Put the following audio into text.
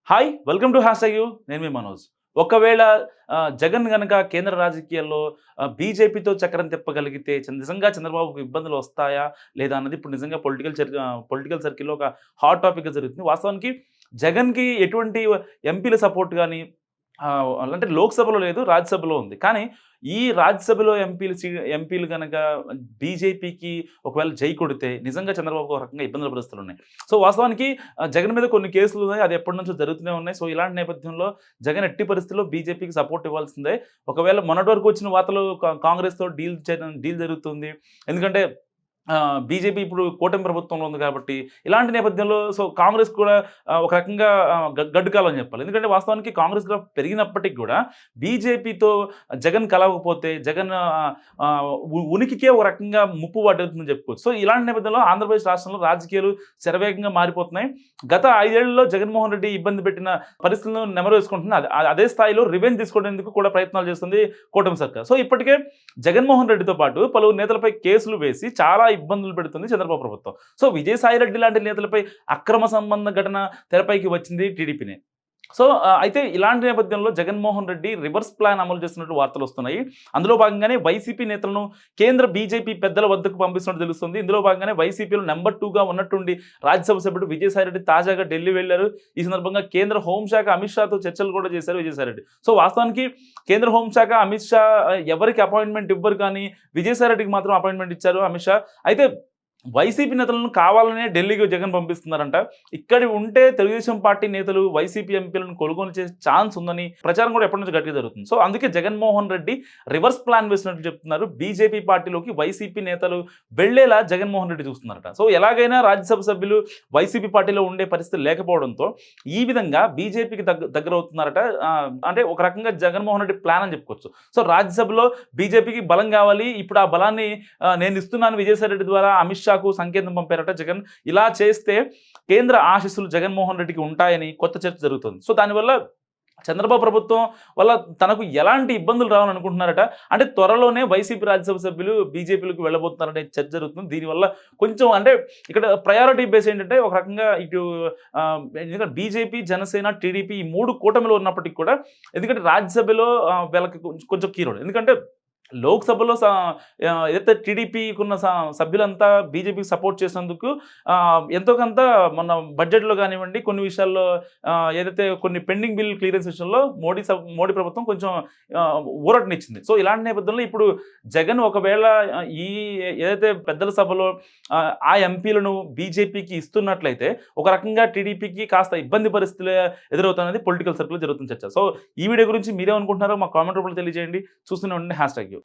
Hi! Welcome to hashtag you. నేను మీ మనోజ్. ఒకవేళ జగన్ గనక కేంద్ర రాజకీయాల్లో బీజేపీతో చక్రం తిప్పగలిగితే నిజంగా చంద్రబాబుకు ఇబ్బందులు వస్తాయా? లేదా? అన్నది ఇప్పుడు నిజంగా పొలిటికల్ సర్కిల్‌లో ఒక హాట్ టాపిక్‌గా జరుగుతుంది. వాస్తవానికి జగన్‌కి ఎటువంటి ఎంపీల సపోర్ట్ గాని అంటే లోక్‌సభలో లేదు, రాజ్యసభలో ఉంది. కానీ ఈ రాజ్యసభలో ఎంపీలు గనక బీజేపీకి ఒకవేళ జై కొడితే నిజంగా చంద్రబాబుకు ఒక రకంగా ఇబ్బందుల పరిస్థితులున్నాయి. సో, వాస్తవానికి జగన్ మీద కొన్ని కేసులున్నాయి. అది ఎప్పటినుంచో జరుగుతూనే ఉన్నాయి. సో, ఇలాంటి నేపథ్యంలో జగన్ ఎట్టి పరిస్థితుల్లో బీజేపీకి సపోర్ట్ ఇవ్వాల్సిందే. ఒకవేళ మొన్నటి వరకు వచ్చిన వార్తలు కాంగ్రెస్‌తో డీల్ జరుగుతుంది. ఎందుకంటే బీజేపీ ఇప్పుడు కూటమి ప్రభుత్వంలో ఉంది కాబట్టి, ఇలాంటి నేపథ్యంలో సో, కాంగ్రెస్ కూడా ఒక రకంగా గడ్డు కాలం చెప్పాలి. ఎందుకంటే వాస్తవానికి కాంగ్రెస్ గ్రాఫ్ పెరిగినప్పటికి కూడా బీజేపీతో జగన్ కలవకపోతే జగన్ ఉనికికే ఒక రకంగా ముప్పు పడుతుందని చెప్పుకోవచ్చు. సో, ఇలాంటి నేపథ్యంలో ఆంధ్రప్రదేశ్ రాష్ట్రంలో రాజకీయాలు శరవేగంగా మారిపోతున్నాయి. గత 5 ఏళ్లలో జగన్మోహన్ రెడ్డి ఇబ్బంది పెట్టిన పరిస్థితులను నెమరు వేసుకుంటుంది. అదే స్థాయిలో రివెంజ్ తీసుకునేందుకు కూడా ప్రయత్నాలు చేస్తుంది కూటమి సర్కార్. సో, ఇప్పటికే జగన్మోహన్ రెడ్డితో పాటు పలువురు నేతలపై కేసులు వేసి చాలా ఇబ్బందులు పెడుతుంది చంద్రబాబు ప్రభుత్వం. సో, విజయసాయిరెడ్డి లాంటి నేతలపై అక్రమ సంబంధ ఘటన తెరపైకి వచ్చింది టీడీపీనే. సో, అయితే ఇలాంటి నేపథ్యంలో జగన్మోహన్ రెడ్డి రివర్స్ ప్లాన్ అమలు చేస్తున్నట్టు వార్తలొస్తున్నాయి. అందులో భాగంగానే వైసీపీ నేతలను కేంద్ర బీజేపీ పెద్దల వద్దకు పంపిస్తున్నట్టు తెలుస్తుంది. ఇందులో భాగంగానే వైసీపీలో నంబర్ 2గా ఉన్నట్టుండి రాజ్యసభ సభ్యుడు విజయసాయిరెడ్డి తాజాగా ఢిల్లీ వెళ్లారు. ఈ సందర్భంగా కేంద్ర హోంశాఖ అమిత్ షాతో చర్చలు కూడా చేశారు విజయసాయిరెడ్డి. సో, వాస్తవానికి కేంద్ర హోంశాఖ అమిత్ షా ఎవరికి అపాయింట్మెంట్ ఇవ్వరు, కానీ విజయసాయిరెడ్డికి మాత్రం అపాయింట్మెంట్ ఇచ్చారు అమిత్ షా. అయితే వైసీపీ నేతలను కావాలనే ఢిల్లీకి జగన్ పంపిస్తున్నారంట. ఇక్కడ ఉంటే తెలుగుదేశం పార్టీ నేతలు వైసీపీ ఎంపీలను కొనుగోలు చేసే ఛాన్స్ ఉందని ప్రచారం కూడా ఎప్పటి నుంచి గట్టిగా జరుగుతుంది. సో, అందుకే జగన్మోహన్ రెడ్డి రివర్స్ ప్లాన్ వేసినట్టు చెప్తున్నారు. బీజేపీ పార్టీలోకి వైసీపీ నేతలు వెళ్లేలా జగన్మోహన్ రెడ్డి చూస్తున్నారట. సో, ఎలాగైనా రాజ్యసభ సభ్యులు వైసీపీ పార్టీలో ఉండే పరిస్థితి లేకపోవడంతో ఈ విధంగా బీజేపీకి దగ్గర అవుతున్నారట. అంటే ఒక రకంగా జగన్మోహన్ రెడ్డి ప్లాన్ అని చెప్పుకోవచ్చు. సో, రాజ్యసభలో బీజేపీకి బలం కావాలి. ఇప్పుడు ఆ బలాన్ని నేను ఇస్తున్నాను విజయసాయి రెడ్డి ద్వారా అమిత్ షాకు సంకేతం పంపారట జగన్. ఇలా చేస్తే కేంద్ర ఆశీస్సులు జగన్మోహన్ రెడ్డికి ఉంటాయని కొత్త చర్చ జరుగుతుంది. సో, దానివల్ల చంద్రబాబు ప్రభుత్వం వల్ల తనకు ఎలాంటి ఇబ్బందులు రావాలని అనుకుంటున్నారట. అంటే త్వరలోనే వైసీపీ రాజ్యసభ సభ్యులు బీజేపీలోకి వెళ్ళబోతున్నారనే చర్చ జరుగుతుంది. దీనివల్ల కొంచెం అంటే ఇక్కడ ప్రయారిటీ బేస్ ఏంటంటే ఒక రకంగా ఇటు ఎందుకంటే బీజేపీ, జనసేన, టీడీపీ ఈ 3 కూటమిలో ఉన్నప్పటికీ కూడా ఎందుకంటే రాజ్యసభలో వీళ్ళకి కొంచెం కీ రోల్. ఎందుకంటే లోక్‌సభలో ఏదైతే టీడీపీకున్న సభ్యులంతా బీజేపీకి సపోర్ట్ చేసినందుకు ఎంతో కొంత మొన్న బడ్జెట్‌లో గానివ్వండి, కొన్ని విషయాల్లో ఏదైతే కొన్ని పెండింగ్ బిల్ క్లియరెన్స్ విషయంలో మోడీ ప్రభుత్వం కొంచెం ఊరటనిచ్చింది. సో, ఇలాంటి నేపథ్యంలో ఇప్పుడు జగన్ ఒకవేళ ఈ ఏదైతే పెద్దల సభలో ఆ ఎంపీలను బీజేపీకి ఇస్తున్నట్లయితే ఒక రకంగా టీడీపీకి కాస్త ఇబ్బంది పరిస్థితులు ఎదురవుతాయనేది పొలిటికల్ సర్కిల్‌లో జరుగుతున్న చర్చ. సో, ఈ వీడియో గురించి మీరేమనుకుంటున్నారో మా కామెంట్ రూపంలో తెలియజేయండి. చూస్తూనే ఉండండి హ్యాష్‌ట్యాగ్ యూ.